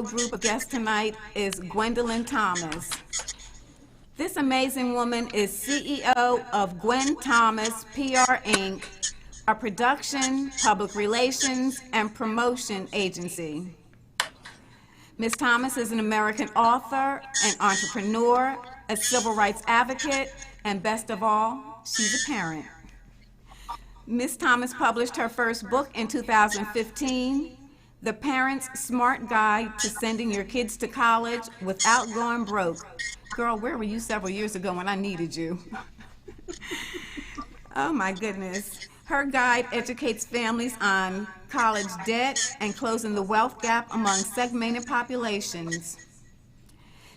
Group of guests tonight is Gwendolyn Thomas. This amazing woman is CEO of Gwen Thomas PR Inc., a production, public relations, and promotion agency. Ms. Thomas is an American author, an entrepreneur, a civil rights advocate, and best of all, she's a parent. Ms. Thomas published her first book in 2015, The Parent's Smart Guide to Sending Your Kids to College Without Going Broke. Girl, where were you several years ago when I needed you? Oh my goodness. Her guide educates families on college debt and closing the wealth gap among segmented populations.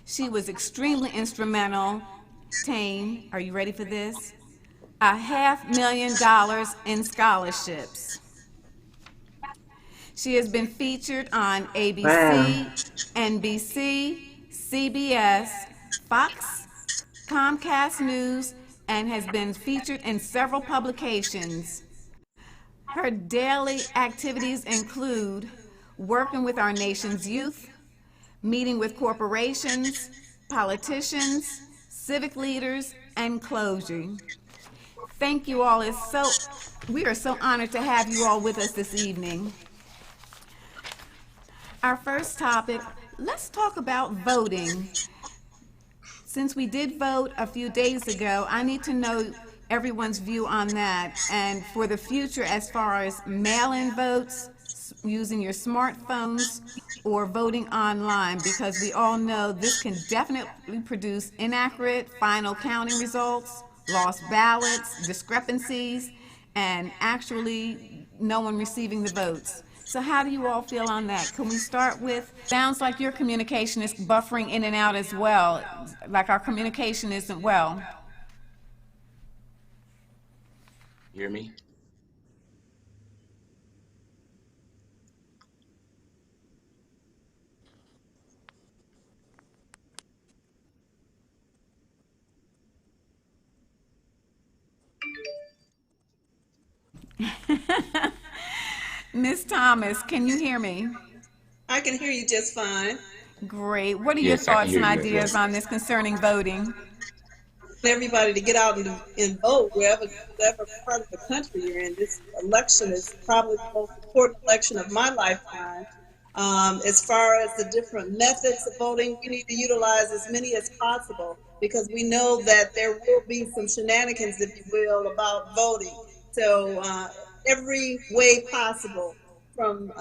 She was extremely instrumental in, are you ready for this? $500,000 in scholarships. She has been featured on ABC, NBC, CBS, Fox, Comcast News, and has been featured in several publications. Her daily activities include working with our nation's youth, meeting with corporations, politicians, civic leaders, and clergy. Thank you all. We are so honored to have you all with us this evening. Our first topic, let's talk about voting. Since we did vote a few days ago, I need to know everyone's view on that. And for the future, as far as mail-in votes, using your smartphones, or voting online, because we all know this can definitely produce inaccurate final counting results, lost ballots, discrepancies, and actually no one receiving the votes. So how do you all feel on that? Can we start with, sounds like your communication is buffering in and out as well, like our communication isn't well. Hear me? Ms. Thomas, can you hear me? I can hear you just fine. Great. What are your thoughts and ideas on this concerning voting? Everybody to get out and vote wherever part of the country you're in. This election is probably the most important election of my lifetime. As far as the different methods of voting, we need to utilize as many as possible because we know that there will be some shenanigans, if you will, about voting. So every way possible, from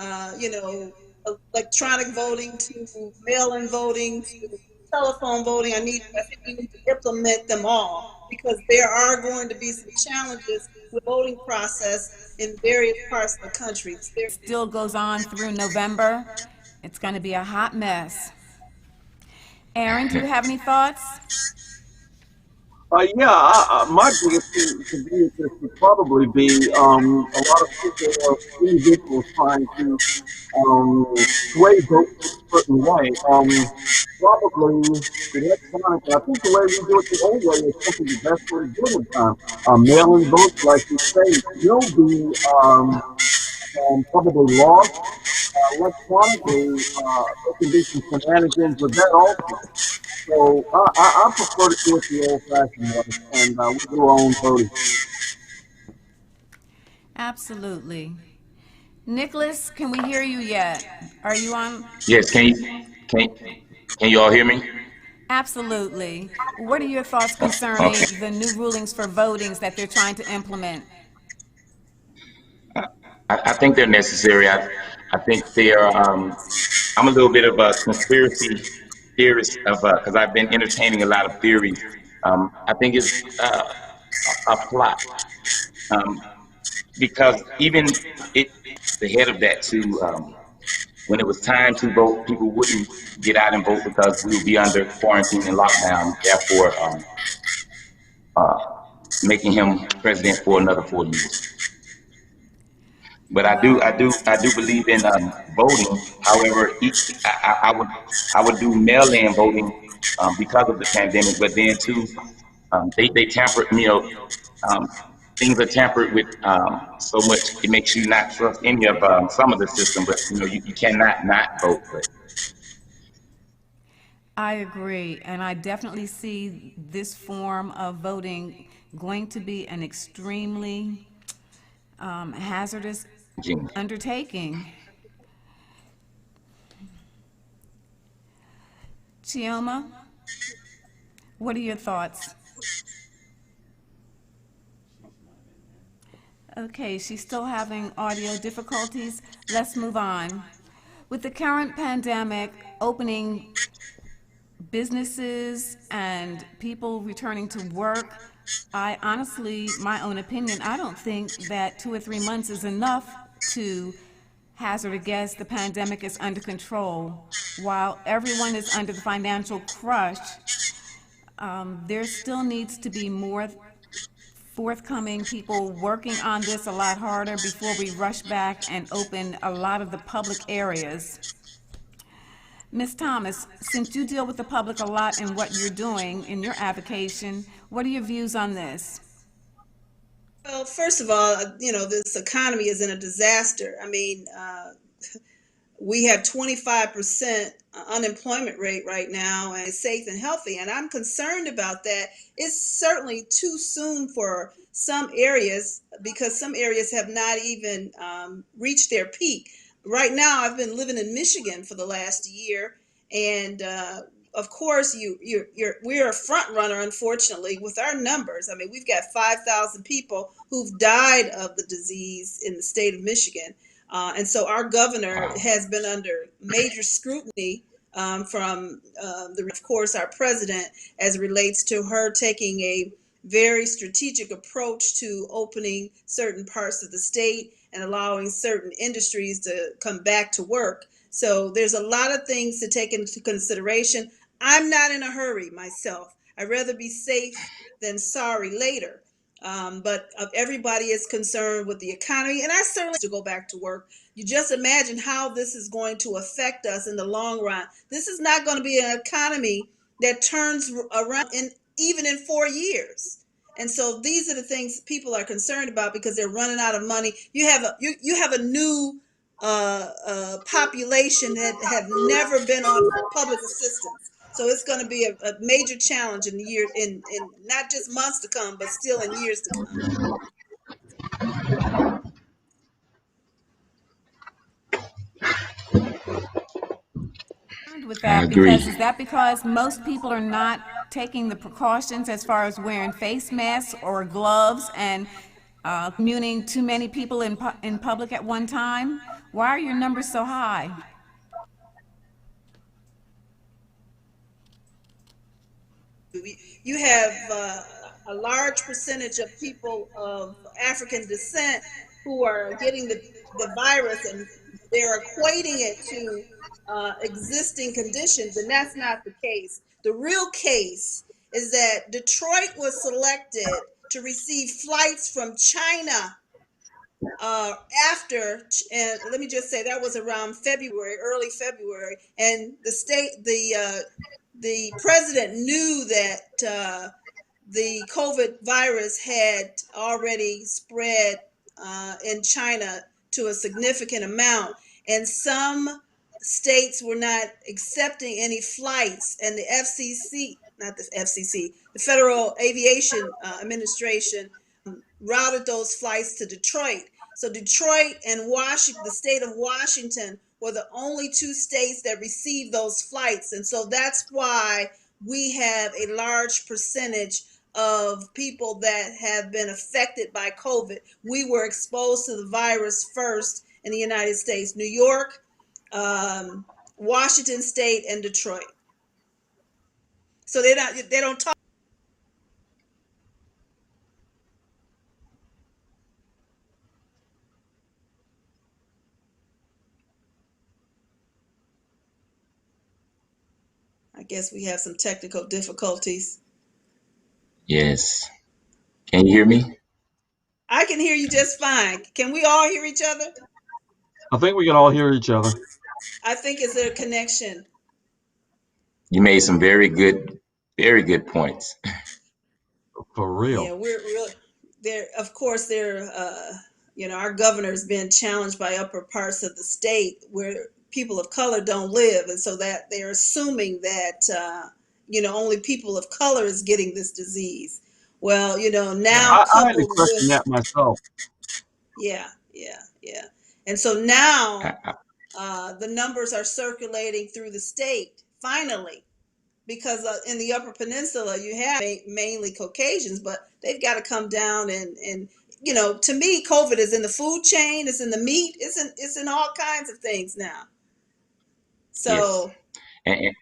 electronic voting to mail-in voting to telephone voting, I think we need to implement them all because there are going to be some challenges with the voting process in various parts of the country. It still goes on through November. It's going to be a hot mess. Aaron, do you have any thoughts? My biggest convenience would probably be a lot of people or individuals trying to sway votes a certain way. Probably the electronic, I think the way we do it the old way is simply the best way to do it. Mail-in votes, like you say, will be probably lost. Electronically, there can be some shenanigans with that also. So I prefer to do it the old-fashioned way, and we do our own voting. Absolutely. Nicholas, can we hear you yet? Are you on? Yes, can you all hear me? Absolutely. What are your thoughts concerning the new rulings for votings that they're trying to implement? I think they're necessary. I think they are. I'm a little bit of a conspiracy theorist of because I've been entertaining a lot of theories. I think it's a plot because even it the head of that too. When it was time to vote, people wouldn't get out and vote because we would be under quarantine and lockdown. Therefore, uh, making him president for another 4 years. But Well, I do believe in voting. However, I would do mail-in voting because of the pandemic. But then too, they tampered. Um, things are tampered with so much it makes you not trust any of some of the system. But you cannot not vote. But I agree, and I definitely see this form of voting going to be an extremely hazardous Gene. undertaking. Chioma, what are your thoughts? Okay, she's still having audio difficulties. Let's move on. With the current pandemic opening businesses and people returning to work, I honestly, my own opinion, I don't think that 2 or 3 months is enough to hazard a guess the pandemic is under control. While everyone is under the financial crush, there still needs to be more forthcoming people working on this a lot harder before we rush back and open a lot of the public areas. Ms. Thomas, since you deal with the public a lot in what you're doing in your avocation, what are your views on this? Well, first of all, this economy is in a disaster. I mean, we have 25% unemployment rate right now and it's safe and healthy, and I'm concerned about that. It's certainly too soon for some areas because some areas have not even reached their peak. Right now, I've been living in Michigan for the last year, and of course, we're a front runner, unfortunately, with our numbers. I mean, we've got 5,000 people who've died of the disease in the state of Michigan. And so our governor Wow. has been under major scrutiny from, of course, our president as it relates to her taking a very strategic approach to opening certain parts of the state and allowing certain industries to come back to work. So there's a lot of things to take into consideration. I'm not in a hurry myself. I'd rather be safe than sorry later. But everybody is concerned with the economy, and I certainly to go back to work. You just imagine how this is going to affect us in the long run. This is not going to be an economy that turns around in even in 4 years. And so these are the things people are concerned about because they're running out of money. You have a new population that have never been on public assistance. So it's going to be a major challenge in the year in not just months to come, but still in years to come. With I that, because agree. is that because most people are not taking the precautions as far as wearing face masks or gloves and communing too many people in public at one time? Why are your numbers so high? You have a large percentage of people of African descent who are getting the virus, and they're equating it to existing conditions, and that's not the case. The real case is that Detroit was selected to receive flights from China uh, after, and let me just say that was around February, early February, and the president knew that the COVID virus had already spread in China to a significant amount, and some states were not accepting any flights, and the FCC, not the FCC, the Federal Aviation Administration routed those flights to Detroit. So Detroit and Washington, the state of Washington, were the only two states that received those flights. And so that's why we have a large percentage of people that have been affected by COVID. We were exposed to the virus first in the United States: New York, um, Washington State, and Detroit. So they don't talk. I guess we have some technical difficulties. Yes. Can you hear me? I can hear you just fine. Can we all hear each other? I think we can all hear each other. I think it's a connection. You made some very good points. For Yeah, real. we're really there. Of course, they're our governor's been challenged by upper parts of the state where people of color don't live, and so that they're assuming that only people of color is getting this disease. Well, now Right. I had to coupled question with that myself. yeah, and so now I, the numbers are circulating through the state finally, because in the Upper Peninsula you have mainly Caucasians, but they've got to come down and to me, COVID is in the food chain, it's in the meat, it's in all kinds of things now. yes. So And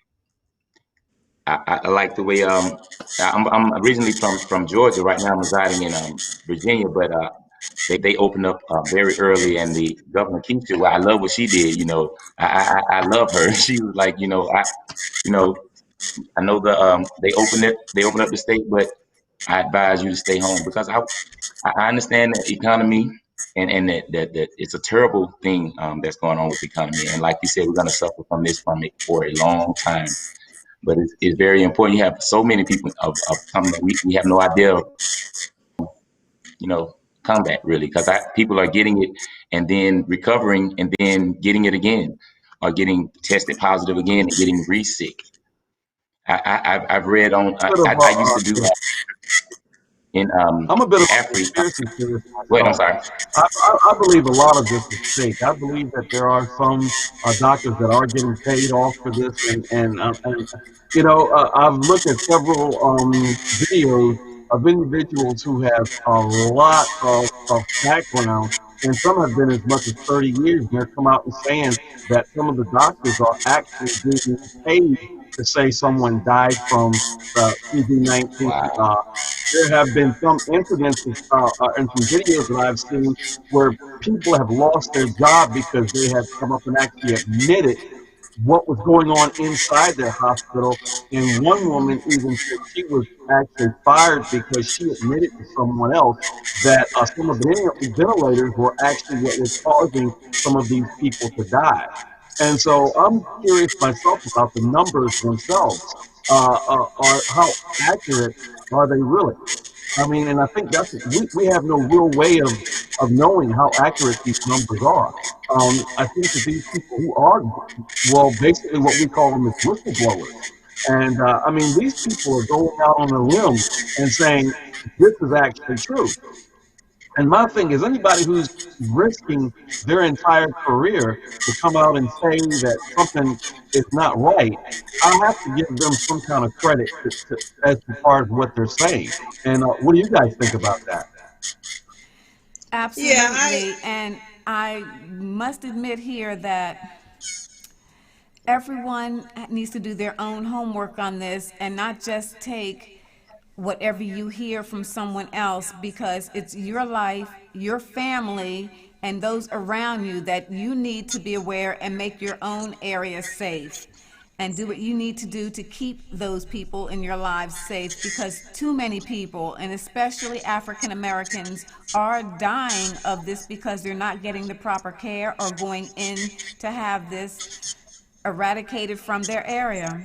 I like the way I'm originally from Georgia. Right now I'm residing in Virginia, but they opened up very early, and the Governor Keisha, well, I love what she did. I love her. She was like, you know, I know they opened up the state, but I advise you to stay home because I understand the economy and that it's a terrible thing that's going on with the economy. And like you said, we're going to suffer from it for a long time. But it's very important. You have so many people of coming that we have no idea of, you know, combat really, because people are getting it and then recovering and then getting it again, or getting tested positive again and getting re-sick. I've read on. Bit of I used to do in I'm a bit of a Africa. conspiracy theorist Wait, I'm myself. sorry. I believe a lot of this is fake. I believe that there are some doctors that are getting paid off for this, and I've looked at several videos of individuals who have a lot of background, and some have been as much as 30 years, and they're come out and saying that some of the doctors are actually being paid to say someone died from COVID-19. Wow. There have been some incidents and some videos that I've seen where people have lost their job because they have come up and actually admitted what was going on inside their hospital. And one woman even said she was actually fired because she admitted to someone else that some of the ventilators were actually what was causing some of these people to die. And so I'm curious myself about the numbers themselves. Are how accurate are they really? I mean, and I think we have no real way of knowing how accurate these numbers are. I think that these people who are, well, basically what we call them is whistleblowers. And I mean, these people are going out on a limb and saying, this is actually true. And my thing is, anybody who's risking their entire career to come out and say that something is not right, I have to give them some kind of credit as far as what they're saying. And what do you guys think about that? yeah, Absolutely. And I must admit here that everyone needs to do their own homework on this and not just take whatever you hear from someone else, because it's your life, your family, and those around you that you need to be aware and make your own area safe. And do what you need to do to keep those people in your lives safe, because too many people, and especially African Americans, are dying of this because they're not getting the proper care or going in to have this eradicated from their area.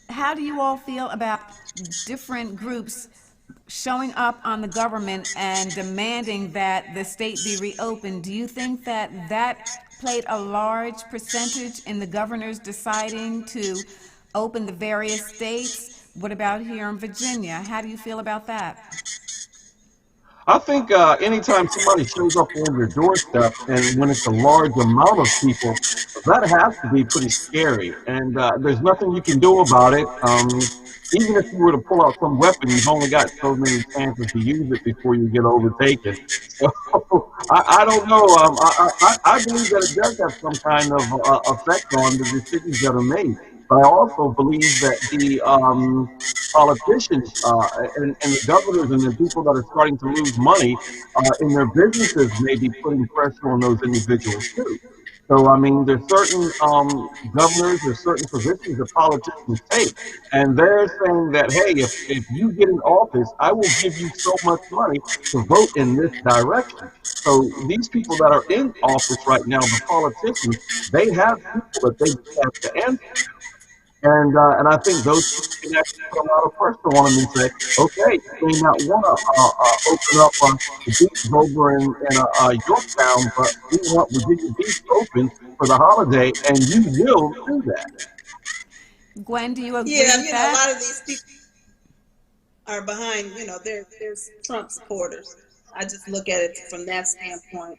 How do you all feel about different groups showing up on the government and demanding that the state be reopened? Do you think that that played a large percentage in the governors deciding to open the various states? What about here in Virginia? How do you feel about that? I think anytime somebody shows up on your doorstep, and when it's a large amount of people, that has to be pretty scary. And there's nothing you can do about it. Even if you were to pull out some weapon, you've only got so many chances to use it before you get overtaken. So I don't know. I believe that it does have some kind of effect on the decisions that are made. But I also believe that the politicians and the governors and the people that are starting to lose money in their businesses may be putting pressure on those individuals too. So, I mean, there's certain governors, there's certain positions that politicians take, and they're saying that, hey, if you get in office, I will give you so much money to vote in this direction. So these people that are in office right now, the politicians, they have people that they have to answer. And I think those people can actually put a lot of pressure on them and say, okay, you may not want to open up the beach over in Yorktown, but we want Virginia Beach open for the holiday, and you will do that. Gwen, do you agree Yeah, with a that? lot of these people are behind, there's Trump supporters. I just look at it from that standpoint.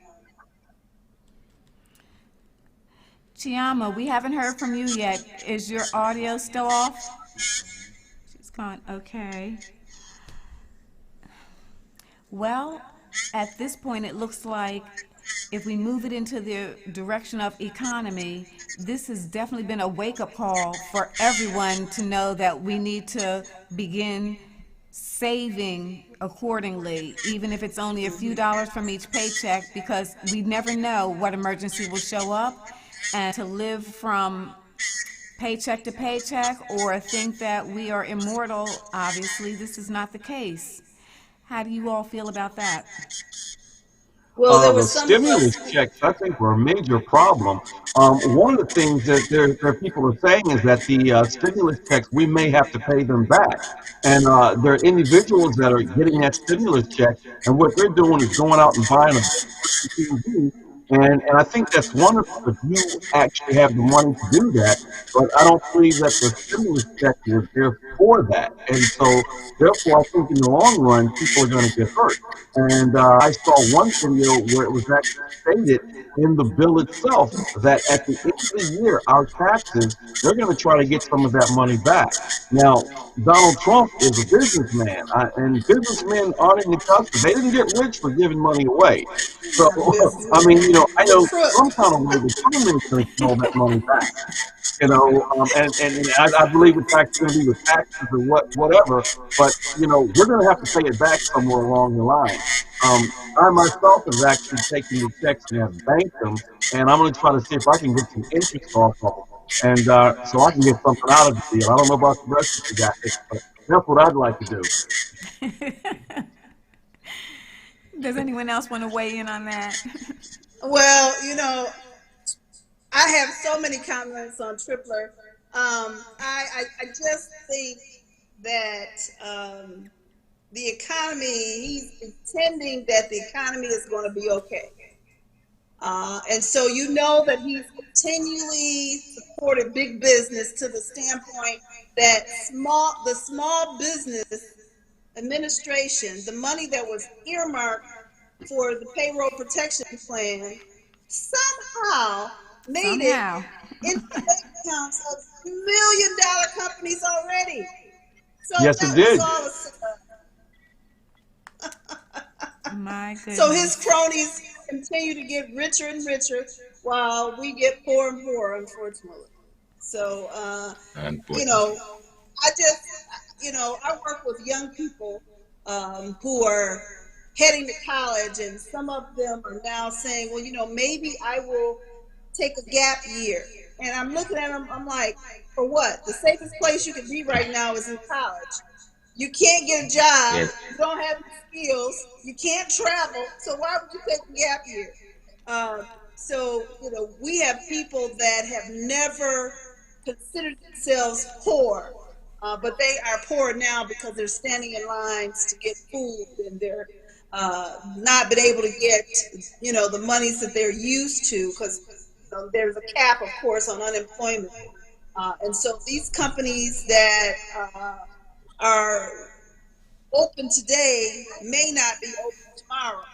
Chiama, we haven't heard from you yet. Is your audio still off? She's gone. Okay. Well, at this point, it looks like if we move it into the direction of economy, this has definitely been a wake-up call for everyone to know that we need to begin saving accordingly, even if it's only a few dollars from each paycheck, because we never know what emergency will show up. And to live from paycheck to paycheck or think that we are immortal, obviously this is not the case. How do you all feel about that? Well, there were The some of stimulus us. checks, I think, were a major problem. One of the things that there people are saying is that the stimulus checks, we may have to pay them back. And there are individuals that are getting that stimulus check, and what they're doing is going out and buying a big TV. And I think that's wonderful if you actually have the money to do that. But I don't believe that the stimulus check was there for that. And so, therefore, I think in the long run, people are going to get hurt. And I saw one video where it was actually stated in the bill itself that at the end of the year, our taxes, they're going to try to get some of that money back. Now, Donald Trump is a businessman, and businessmen aren't in the custody. They didn't get rich for giving money away. So, I mean, Businessman. I The know crook. some kind of way the government is going to get all that money back. And I believe it's actually going to be with taxes or whatever. But we're going to have to pay it back somewhere along the line. I myself have actually taken the checks and have banked them, and I'm going to try to see if I can get some interest off of them, and so I can get something out of the deal. I don't know about the rest of you guys, but that's what I'd like to do. Does anyone else want to weigh in on that? Well, I have so many comments on Tripler. I just think that the economy, he's pretending that the economy is going to be okay. And so that he's continually supported big business to the standpoint that the small business administration, the money that was earmarked for the payroll protection plan, somehow made Somehow. it into the bank accounts of million-dollar companies already. So Yes, it that was did. all. My So his goodness. cronies continue to get richer and richer while we get poorer and poorer, unfortunately. So, Unfortunately. I just, I work with young people who are heading to college, and some of them are now saying, well, maybe I will take a gap year. And I'm looking at them, I'm like, for what? The safest place you can be right now is in college. You can't get a job. Yes. You don't have the skills. You can't travel. So why would you take a gap year? So, we have people that have never considered themselves poor, but they are poor now because they're standing in lines to get food, and they're not been able to get, the monies that they're used to, because there's a cap, of course, on unemployment. And so these companies that are open today may not be open tomorrow.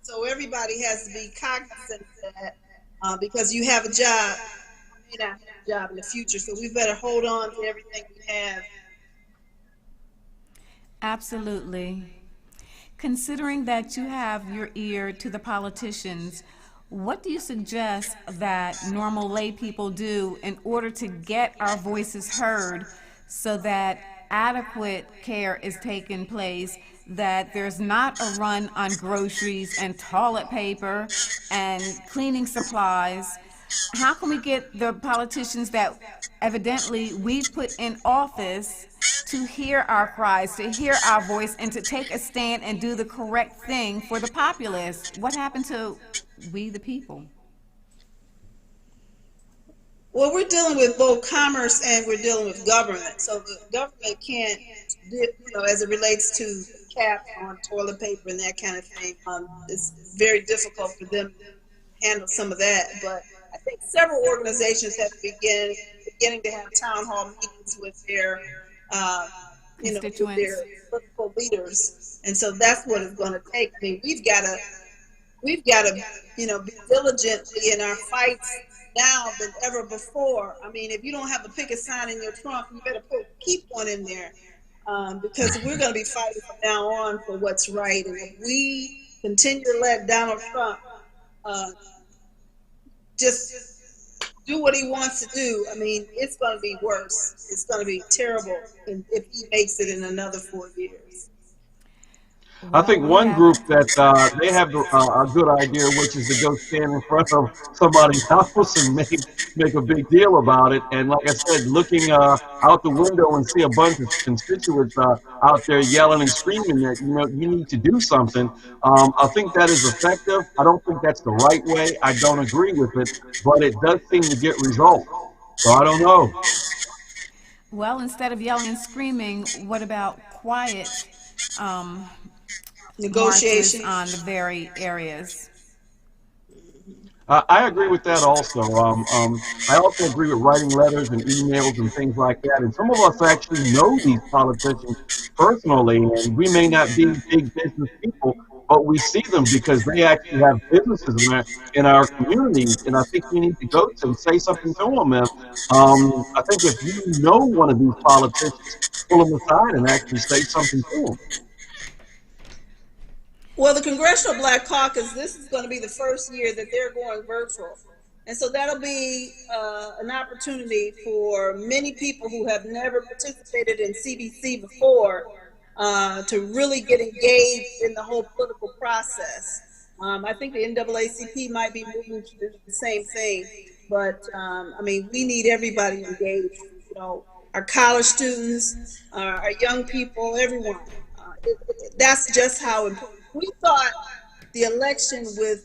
So everybody has to be cognizant of that because you have a job, you may not have a job in the future. So we better hold on to everything we have. Absolutely. Considering that you have your ear to the politicians, what do you suggest that normal lay people do in order to get our voices heard so that adequate care is taken place, that there's not a run on groceries and toilet paper and cleaning supplies? How can we get the politicians that evidently we put in office to hear our cries, to hear our voice, and to take a stand and do the correct thing for the populace? What happened to we the people? Well, we're dealing with both commerce and we're dealing with government. So the government can't, as it relates to caps on toilet paper and that kind of thing, it's very difficult for them to handle some of that. But I think several organizations have beginning to have town hall meetings with their, with their Constituents. political leaders, and so that's what it's going to take. I mean, we've got to, be diligently in our fights now than ever before. I mean, if you don't have a picket sign in your trunk, you better keep one in there because we're going to be fighting from now on for what's right. And if we continue to let Donald Trump just do what he wants to do, I mean, it's going to be worse. It's going to be terrible if he makes it in another 4 years. I think one group that they have a good idea, which is to go stand in front of somebody's house and make a big deal about it. And like I said, looking out the window and see a bunch of constituents out there yelling and screaming that you need to do something. I think that is effective. I don't think that's the right way. I don't agree with it, but it does seem to get results. So I don't know. Well, instead of yelling and screaming, what about quiet marches Negotiation. on the very areas? I agree with that also. I also agree with writing letters and emails and things like that. And some of us actually know these politicians personally, and we may not be big business people, but we see them because they actually have businesses in our communities. And I think we need to go to them, say something to them. And I think if you know one of these politicians, pull them aside and actually say something to them. Well, the Congressional Black Caucus, this is going to be the first year that they're going virtual. And so that'll be an opportunity for many people who have never participated in CBC before to really get engaged in the whole political process. I think the NAACP might be moving to do the same thing. But, I mean, we need everybody engaged, our college students, our young people, everyone. That's just how important. We thought the election with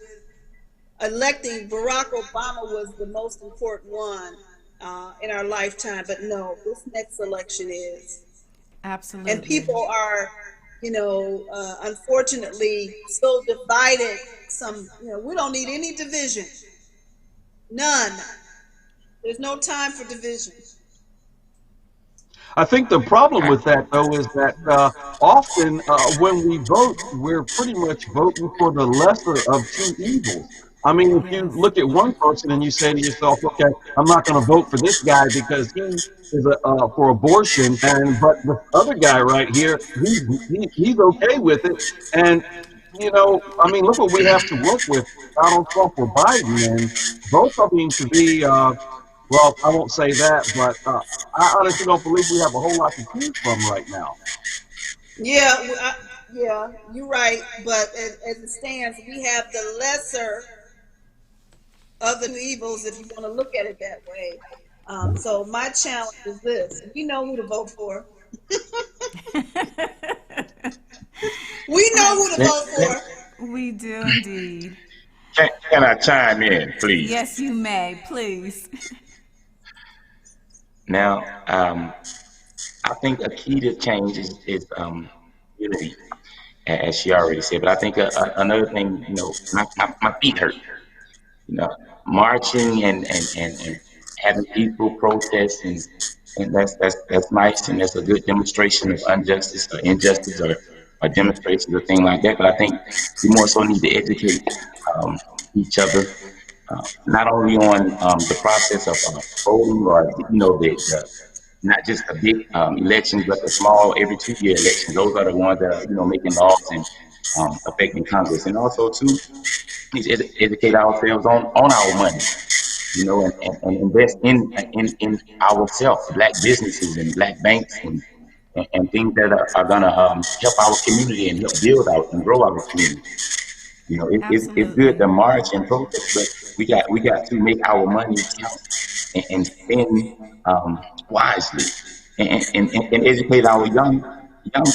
electing Barack Obama was the most important one in our lifetime, but no, this next election is. Absolutely. And people are, unfortunately, so divided. We don't need any division. None. There's no time for division. I think the problem with that, though, is that often when we vote, we're pretty much voting for the lesser of two evils. I mean, if you look at one person and you say to yourself, okay, I'm not going to vote for this guy because he is for abortion, but the other guy right here, he's okay with it. And, I mean, look what we have to work with, Donald Trump or Biden, and both of them to be well, I won't say that, but I honestly don't believe we have a whole lot to choose from right now. Yeah, you're right. But as it stands, we have the lesser of the two evils, if you want to look at it that way. So my challenge is this: we know who to vote for. We know who to vote for. We do indeed. Can I chime in, please? Yes, you may, please. Now, I think a key to change is unity, as she already said. But I think another thing, my feet hurt. Marching and having people protest, and that's nice, and that's a good demonstration of injustice or demonstrations or things like that. But I think we more so need to educate um, each other, not only on the process of voting or the not just the big elections, but the small every 2 year elections. Those are the ones that are making laws and affecting Congress, and also too need to educate ourselves on our money, and invest in ourselves, black businesses and black banks and things that are gonna help our community and help build out and grow our community. It's good Absolutely. to march and protest, but we got to make our money count and spend wisely and educate our young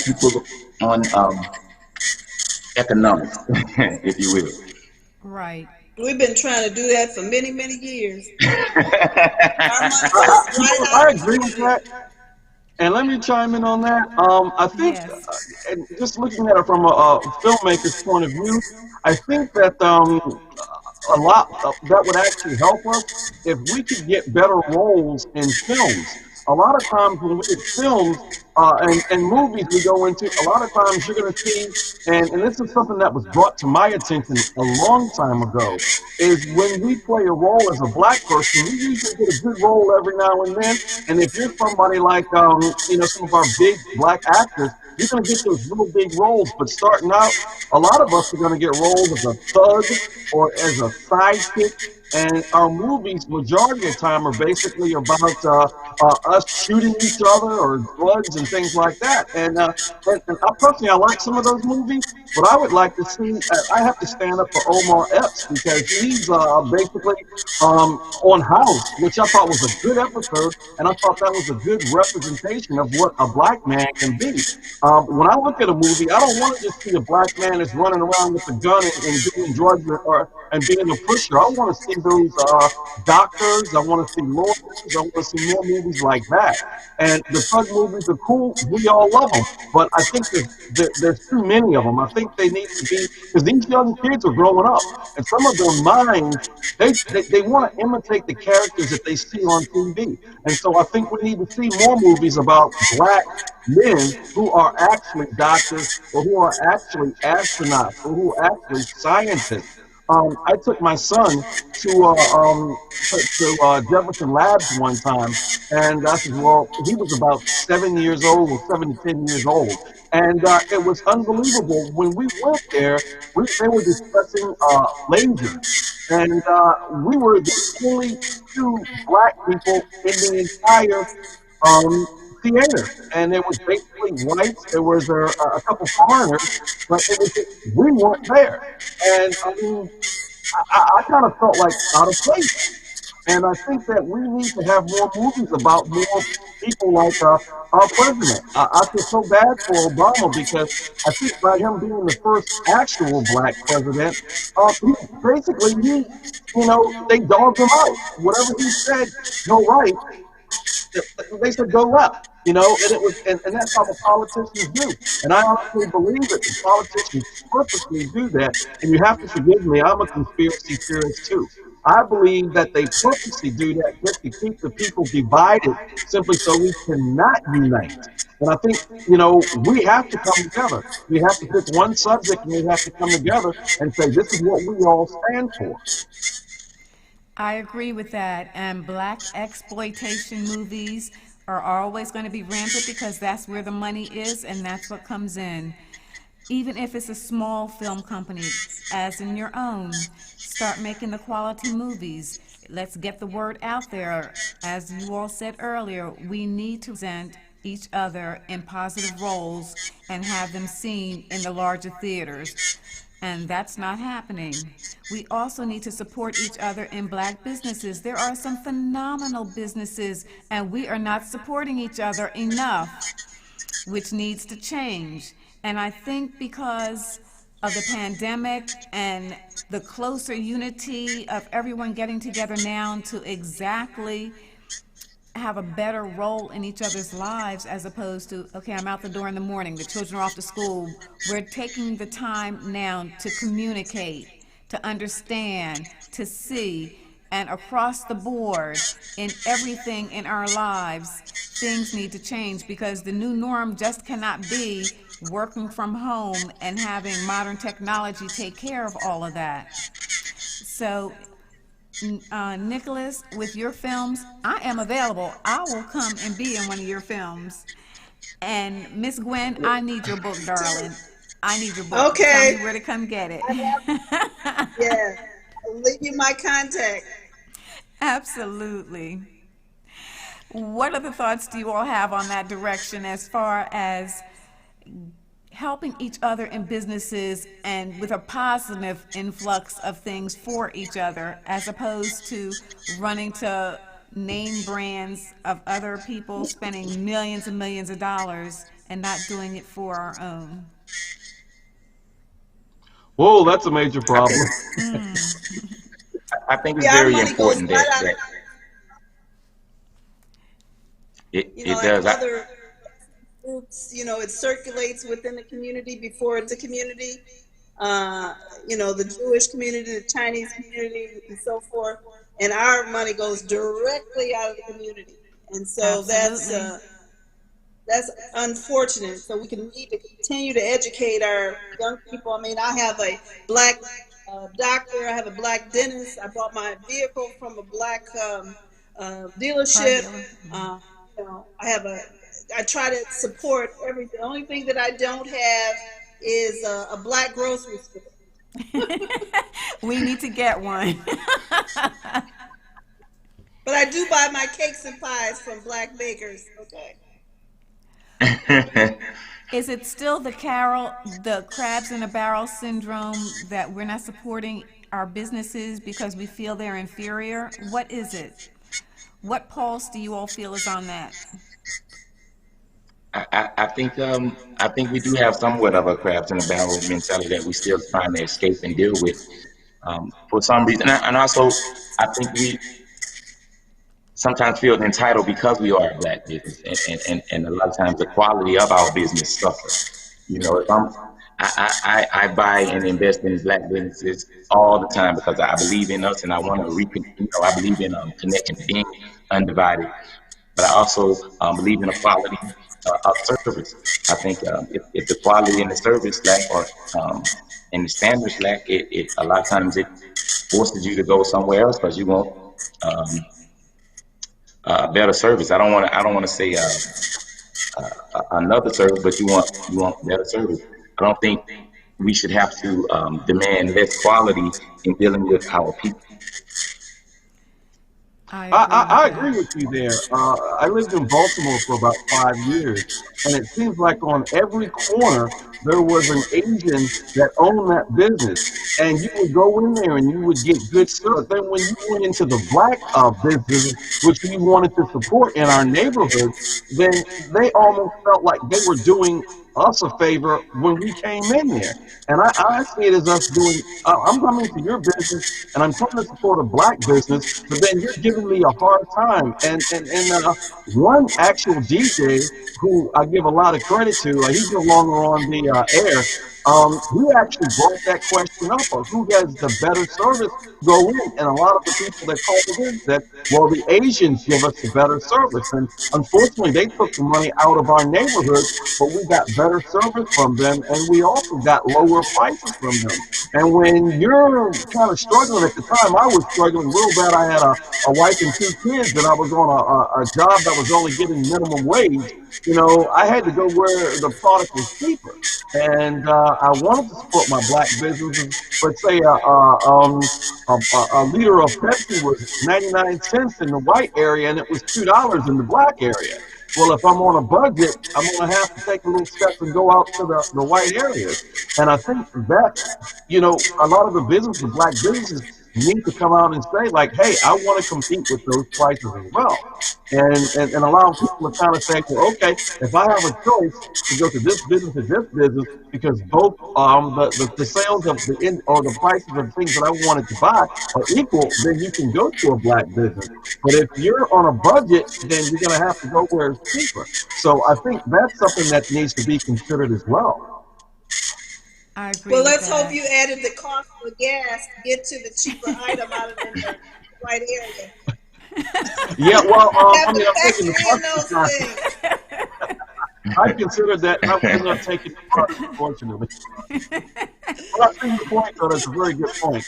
people on economics, if you will. Right. We've been trying to do that for many, many years. Our money I, goes right I out agree the with window. that. And let me chime in on that. I think, Yes. and just looking at it from a filmmaker's point of view, I think that a lot that would actually help us if we could get better roles in films. A lot of times when we get films and movies we go into, a lot of times you're going to see, and this is something that was brought to my attention a long time ago, is when we play a role as a black person, we usually get a good role every now and then. And if you're somebody like, some of our big black actors, you're going to get those real big roles. But starting out, a lot of us are going to get roles as a thug or as a sidekick. And our movies, majority of the time, are basically about us shooting each other or drugs and things like that. And I personally, I like some of those movies, but I would like to see. I have to stand up for Omar Epps because he's basically on House, which I thought was a good episode, and I thought that was a good representation of what a black man can be. When I look at a movie, I don't want to just see a black man that's running around with a gun and doing drugs or and being a pusher. I want to see those doctors. I want to see lawyers. I want to see more movies like that. And the thug movies are cool. We all love them. But I think there's too many of them. I think they need to be, because these young kids are growing up. And some of their minds, they want to imitate the characters that they see on TV. And so I think we need to see more movies about black men who are actually doctors or who are actually astronauts or who are actually scientists. I took my son to Jefferson Labs one time, and I said, well, he was about 7 years old or 7 to 10 years old, and it was unbelievable when we went there. They were discussing lasers, and we were the only two black people in the entire um, theater, and it was basically whites. There was a couple foreigners, but it was just, we weren't there, and I mean, I kind of felt like out of place. And I think that we need to have more movies about more people like our president. I feel so bad for Obama because I think by him being the first actual black president, he basically they dogged him out. Whatever he said, go right, they said go left. And it was, and that's how the politicians do. And I honestly believe that the politicians purposely do that. And you have to forgive me, I'm a conspiracy theorist too. I believe that they purposely do that just to keep the people divided, simply so we cannot unite. And I think, we have to come together. We have to pick one subject and we have to come together and say, this is what we all stand for. I agree with that. And black exploitation movies are always going to be rampant because that's where the money is and that's what comes in. Even if it's a small film company, as in your own, start making the quality movies. Let's get the word out there. As you all said earlier, we need to present each other in positive roles and have them seen in the larger theaters. And that's not happening. We also need to support each other in black businesses. There are some phenomenal businesses, and we are not supporting each other enough, which needs to change. And I think because of the pandemic and the closer unity of everyone getting together now to exactly have a better role in each other's lives, as opposed to, okay, I'm out the door in the morning, the children are off to school. We're taking the time now to communicate, to understand, to see. and across the board in everything in our lives, things need to change because the new norm just cannot be working from home and having modern technology take care of all of that. So, Nicholas, with your films, I am available. I will come and be in one of your films. And Miss Gwen, I need your book, darling. I need your book. Tell me Okay. where to come get it. Yeah. I'll leave you my contact. Absolutely. What other thoughts do you all have on that direction as far as helping each other in businesses and with a positive influx of things for each other as opposed to running to name brands of other people spending millions and millions of dollars and not doing it for our own? Whoa, that's a major I think problem. I think it's Yeah, our very money goes important that right out, that it and does. other groups, it circulates within the community before it's a community. The Jewish community, the Chinese community, and so forth. And our money goes directly out of the community. And so Absolutely. that's unfortunate. So we can need to continue to educate our young people. I mean, I have a black doctor. I have a black dentist. I bought my vehicle from a black Car dealership. dealer. Uh, I try to support everything. The only thing that I don't have is a black grocery store. We need to get one. But I do buy my cakes and pies from black bakers. Okay. Is it still the crabs in a barrel syndrome that we're not supporting our businesses because we feel they're inferior? What is it? What pulse do you all feel is on that? I think we do have somewhat of a crabs in a barrel mentality that we still trying to escape and deal with for some reason, and also I think we sometimes feel entitled because we are a black business, and a lot of times the quality of our business suffer. If I buy and invest in black businesses all the time because I believe in us and I want to I believe in connection, being undivided, but I also believe in the quality of service. I think if the quality and the service lack or and the standards lack, it a lot of times it forces you to go somewhere else because you want um, better service. I don't want to say another service, but you want better service. I don't think we should have to demand less quality in dealing with our people. I I, agree with I, I agree that. with you there. I lived in Baltimore for about 5 years, and it seems like on every corner there was an Asian that owned that business. And you would go in there and you would get good service. Then when you went into the black businesses, which we wanted to support in our neighborhood, then they almost felt like they were doing us a favor when we came in there. And I see it as us doing, I'm coming to your business and I'm trying to support a black business, but then you're giving me a hard time. And one actual DJ who I give a lot of credit to, he's no longer on the air. He actually brought that question up of who has the better service go in. And a lot of the people that called in said, well, the Asians give us the better service. And unfortunately, they took the money out of our neighborhoods, but we got better service from them. And we also got lower prices from them. And when you're kind of struggling at the time, I was struggling real bad. I had a wife and 2 kids, and I was on a job that was only getting minimum wage. I had to go where the product was cheaper. And I wanted to support my black businesses, but say a liter of Pepsi was 99 cents in the white area and it was $2 in the black area. Well, if I'm on a budget, I'm going to have to take a little step and go out to the white areas. And I think that, a lot of the business, the black businesses, need to come out and say, like, hey, I want to compete with those prices as well. And allow people to kind of say, well, okay, if I have a choice to go to this business or this business, because both the sales of or the prices of things that I wanted to buy are equal, then you can go to a black business. But if you're on a budget, then you're going to have to go where it's cheaper. So I think that's something that needs to be considered as well. I agree Well, with let's hope that. you added the cost of gas to get to the cheaper item out of the right area. Yeah, well, Have I to mean, I'm taking factor the in bus those sometimes. things. I considered that, and I would end up taking the bus, unfortunately. But I see your point, though. That's a very good point.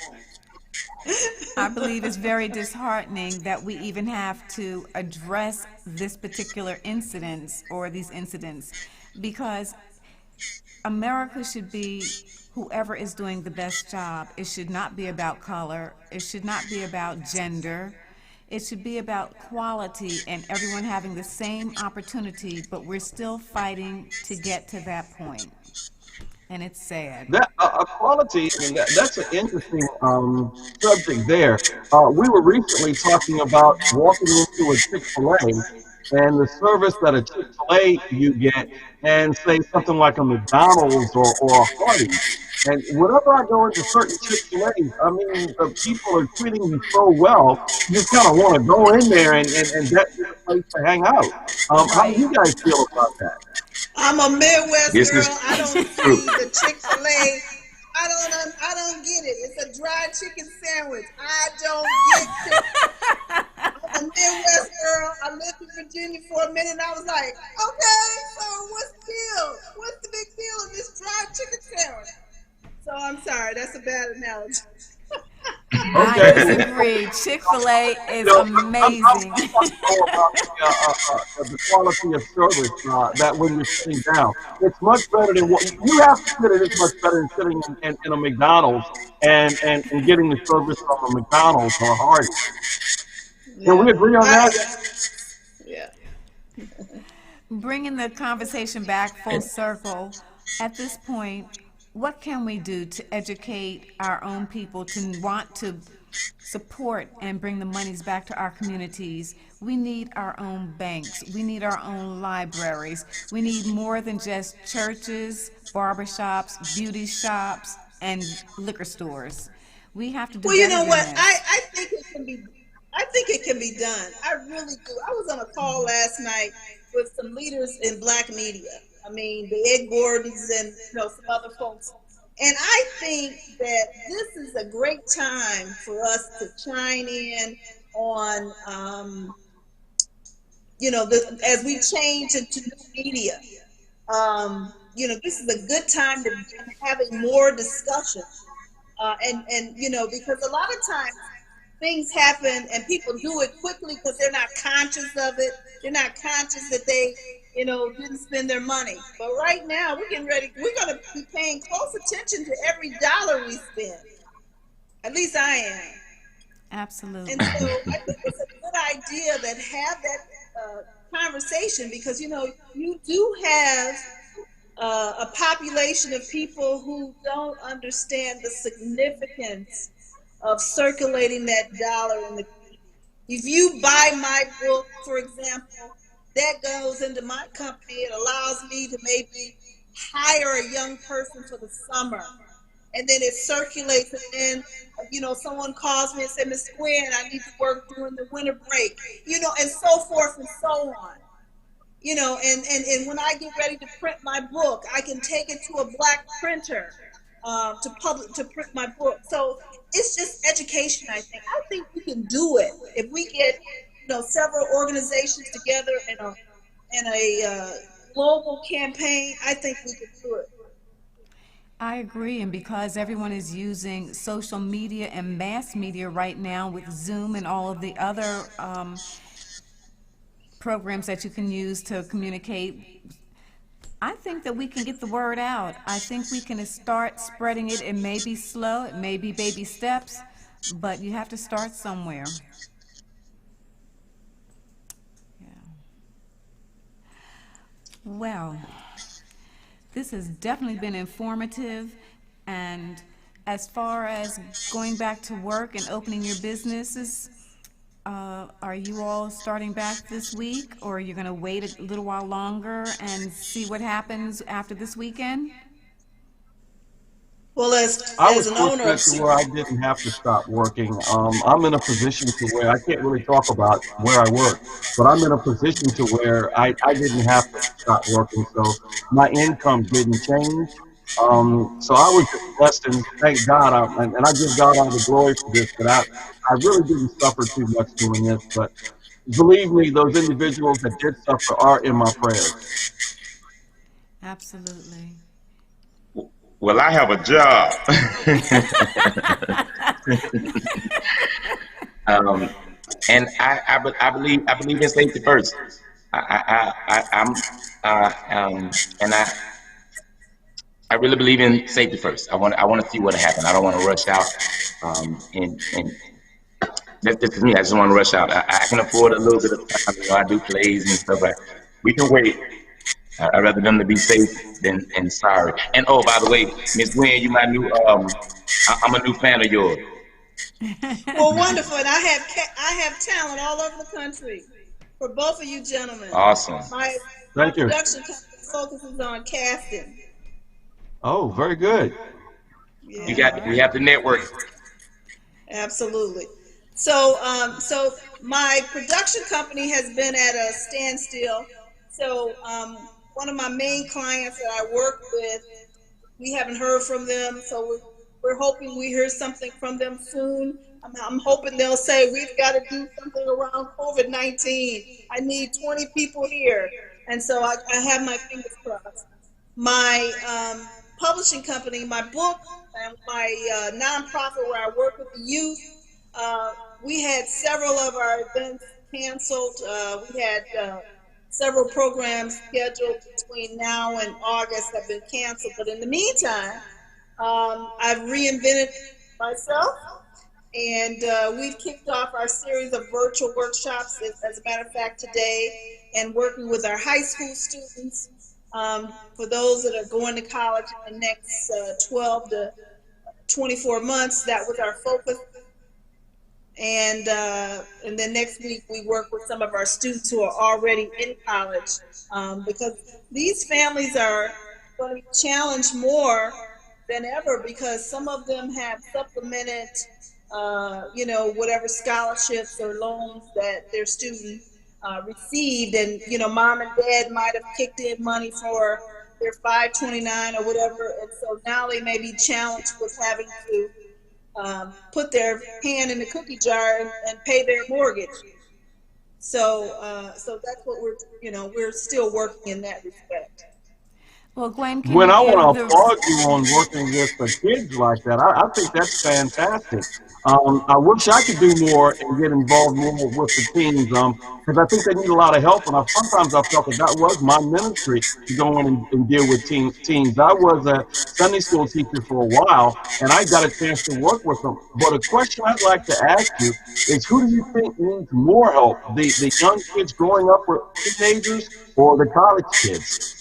I believe it's very disheartening that we even have to address this particular incidents or these incidents because America should be whoever is doing the best job. It should not be about color. It should not be about gender. It should be about quality and everyone having the same opportunity, but we're still fighting to get to that point. And it's sad. That equality, and that's an interesting subject there. We were recently talking about walking into a Chick-fil-A and the service that a Chick-fil-A you get, and say something like a McDonald's or a Hardee's. And whenever I go into certain Chick-fil-A's, I mean, the people are treating you so well, you just kind of want to go in there and that's the place to hang out. How do Right. you guys feel about that? I'm a Midwest This girl. is I don't true. see the Chick-fil-A. I don't get it. It's a dry chicken sandwich. I don't get Chick. I'm a Midwest girl. I lived in Virginia for a minute and I was like, okay, so what's the deal? What's the big deal in this dry chicken sandwich? So I'm sorry, that's a bad analogy. I Okay. disagree. Chick-fil-A is I'm amazing. talking more about the quality of service that when you're sitting down, it's much better than what you have to sit in. It's much better than sitting in a McDonald's and getting the service from a McDonald's or a Hardee's. Can Yeah. we agree on that? Yeah. Bringing the conversation back full circle, at this point, what can we do to educate our own people to want to support and bring the monies back to our communities? We need our own banks. We need our own libraries. We need more than just churches, barbershops, beauty shops, and liquor stores. We have to do Well, you better know than what? this. I think it can be. I think it can be done. I really do. I was on a call last night with some leaders in Black media. I mean, the Ed Gordons and some other folks. And I think that this is a great time for us to chime in on, as we change into new media. This is a good time to be having more discussion. Because a lot of times things happen and people do it quickly because they're not conscious of it. They're not conscious that they, didn't spend their money. But right now we're getting ready. We're going to be paying close attention to every dollar we spend. At least I am. Absolutely. And so I think it's a good idea that have that conversation because, you do have a population of people who don't understand the significance of circulating that dollar in the community. If you buy my book, for example, that goes into my company. It allows me to maybe hire a young person for the summer. And then it circulates and then, someone calls me and says, Miss Gwen, I need to work during the winter break, and so forth and so on. And when I get ready to print my book, I can take it to a Black printer to print my book. So it's just education. I think we can do it if we get several organizations together in a global campaign. I think we can do it. I agree, and because everyone is using social media and mass media right now with Zoom and all of the other programs that you can use to communicate, I think that we can get the word out. I think we can start spreading it. It may be slow, it may be baby steps, but you have to start somewhere. Yeah. Well, this has definitely been informative, and as far as going back to work and opening your businesses, are you all starting back this week, or are you going to wait a little while longer and see what happens after this weekend? Well, I as was an owner fortunate of to where I didn't have to stop working. I'm in a position to where I can't really talk about where I work, but I'm in a position to where I didn't have to stop working. So my income didn't change. So I was just blessed, and thank God, and I give God all the glory for this, that I really didn't suffer too much doing this, but believe me, those individuals that did suffer are in my prayers. Absolutely. Well, I have a job. um, and I believe in safety first. I'm and I really believe in safety first. I want to see what happens. I don't want to rush out. And this is me. I just want to rush out. I can afford a little bit of time. I do plays and stuff. We can wait. I'd rather them to be safe than and sorry. And oh, by the way, Miss Gwen, you my new I'm a new fan of yours. Well, wonderful. And I have talent all over the country for both of you gentlemen. Awesome. My Thank you. production company focuses on casting. Oh, very good. Yeah, We have the network. absolutely. So my production company has been at a standstill. So, one of my main clients that I work with, we haven't heard from them, so we're hoping we hear something from them soon. I'm hoping they'll say we've got to do something around COVID-19. I need 20 people here, and so I have my fingers crossed. My publishing company, my book, and my nonprofit where I work with the youth, we had several of our events canceled. We had several programs scheduled between now and August have been canceled. But in the meantime, I've reinvented myself, and we've kicked off our series of virtual workshops, as a matter of fact, today, and working with our high school students. For those that are going to college in the next 12 to 24 months, that was our focus. And then next week we work with some of our students who are already in college, because these families are going to be challenged more than ever, because some of them have supplemented, whatever scholarships or loans that their student received, and mom and dad might have kicked in money for their 529 or whatever, and so now they may be challenged with having to put their hand in the cookie jar and pay their mortgage. So that's what we're still working in that respect. Well, Gwen, can Gwen, you I want give to the applaud you on working with the kids like that. I think that's fantastic. I wish I could do more and get involved more with the teens, because I think they need a lot of help. And sometimes I felt that was my ministry to go in and deal with teens. I was a Sunday school teacher for a while, and I got a chance to work with them. But a question I'd like to ask you is, who do you think needs more help? The young kids growing up with teenagers, or the college kids?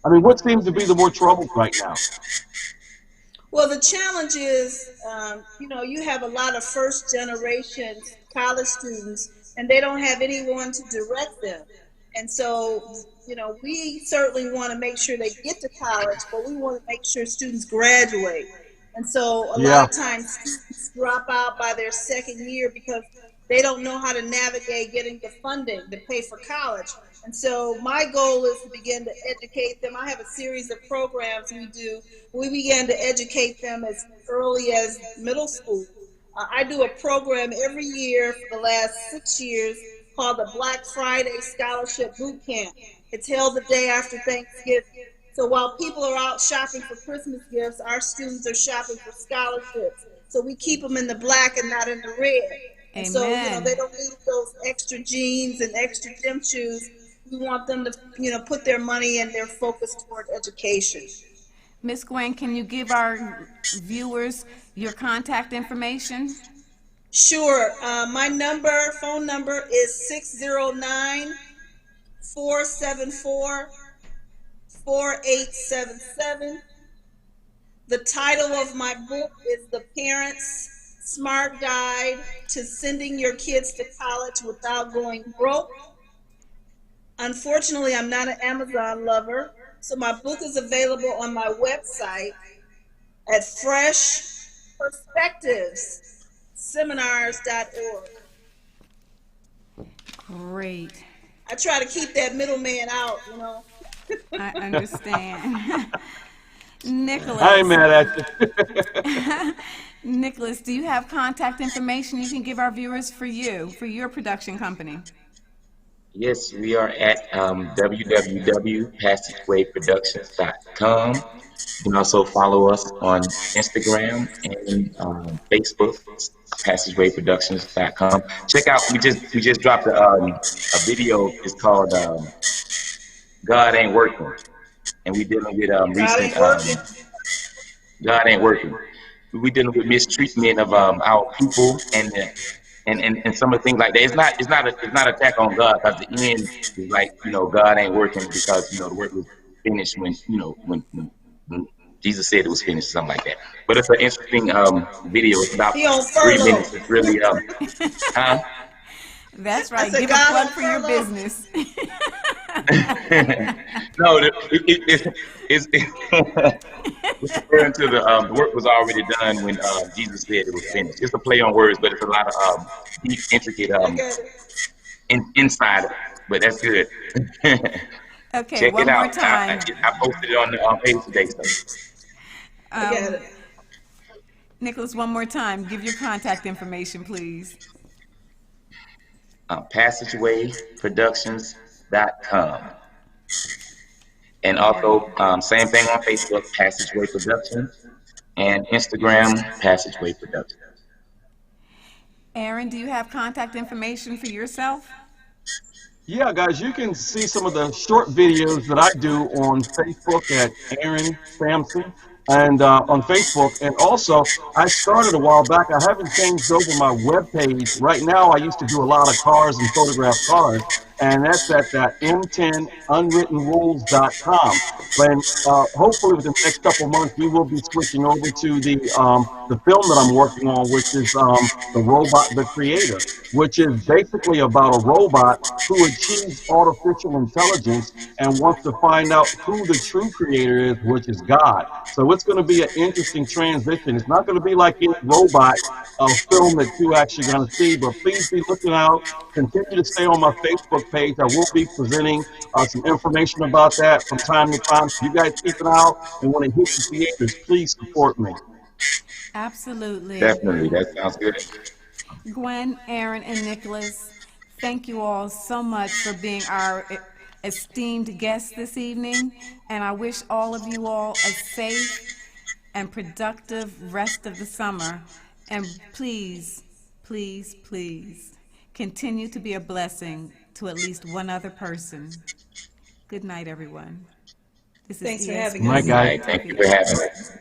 I mean, what seems to be the more trouble right now? Well, the challenge is, you have a lot of first generation college students, and they don't have anyone to direct them. And so, we certainly want to make sure they get to college, but we want to make sure students graduate. And so, a lot Yeah. of times, students drop out by their second year because they don't know how to navigate getting the funding to pay for college. And so my goal is to begin to educate them. I have a series of programs we do. We began to educate them as early as middle school. I do a program every year for the last 6 years called the Black Friday Scholarship Boot Camp. It's held the day after Thanksgiving. So while people are out shopping for Christmas gifts, our students are shopping for scholarships. So we keep them in the black and not in the red. And so, Amen. they don't need those extra jeans and extra gym shoes. We want them to, put their money and their focus toward education. Miss Gwen, can you give our viewers your contact information? Sure. My phone number is 609-474-4877. The title of my book is The Parents Smart Guide to Sending Your Kids to College Without Going Broke. Unfortunately, I'm not an Amazon lover, so my book is available on my website at freshperspectivesseminars.org. Great. I try to keep that middleman out. I understand. I ain't Nicholas, mad at you. Nicholas, do you have contact information you can give our viewers for your production company? Yes, we are at www.passagewaveproductions.com. You can also follow us on Instagram and Facebook, passagewaveproductions.com. Check out, we just dropped a video. It's called God Ain't Working, and we dealing with God recent ain't working. God ain't working. We dealing with mistreatment of our people and some of the things like that. It's not attack on God, because the end is like, God ain't working because the work was finished when Jesus said it was finished, something like that. But it's an interesting video. It's about He on 3 minutes. furlough. It's really huh? That's I right. said, Give a God plug on for your furlough. business. No, it's it's referring to the work was already done when Jesus said it was finished. It's a play on words, but it's a lot of deep, intricate I get it. inside of it. But that's good. Okay, Check it one more out. time. I posted it on the page today. So I get Um, it. Nicholas, one more time. Give your contact information, please. passagewayproductions.com. And also, same thing on Facebook, Passageway Productions, and Instagram, Passageway Productions. Aaron, do you have contact information for yourself? Yeah, guys, you can see some of the short videos that I do on Facebook at Aaron Sampson and on Facebook. And also, I started a while back. I haven't changed over my web page. Right now, I used to do a lot of cars and photograph cars, and that's at that M10unwrittenrules.com. And hopefully, within the next couple of months, we will be switching over to the film that I'm working on, which is The Robot, the Creator, which is basically about a robot who achieves artificial intelligence and wants to find out who the true creator is, which is God. So it's going to be an interesting transition. It's not going to be like any robot film that you actually going to see, but please be looking out. Continue to stay on my Facebook page. I will be presenting some information about that from time to time. So you guys keep an eye out, and when it hits the theaters, please support me. Absolutely. Definitely, that sounds good. Gwen, Aaron, and Nicholas, thank you all so much for being our esteemed guests this evening. And I wish all of you all a safe and productive rest of the summer. And please, please, please continue to be a blessing to at least one other person. Good night, everyone. This is Thanks for having Good night, ESP us. guys. All right, thank you for having us.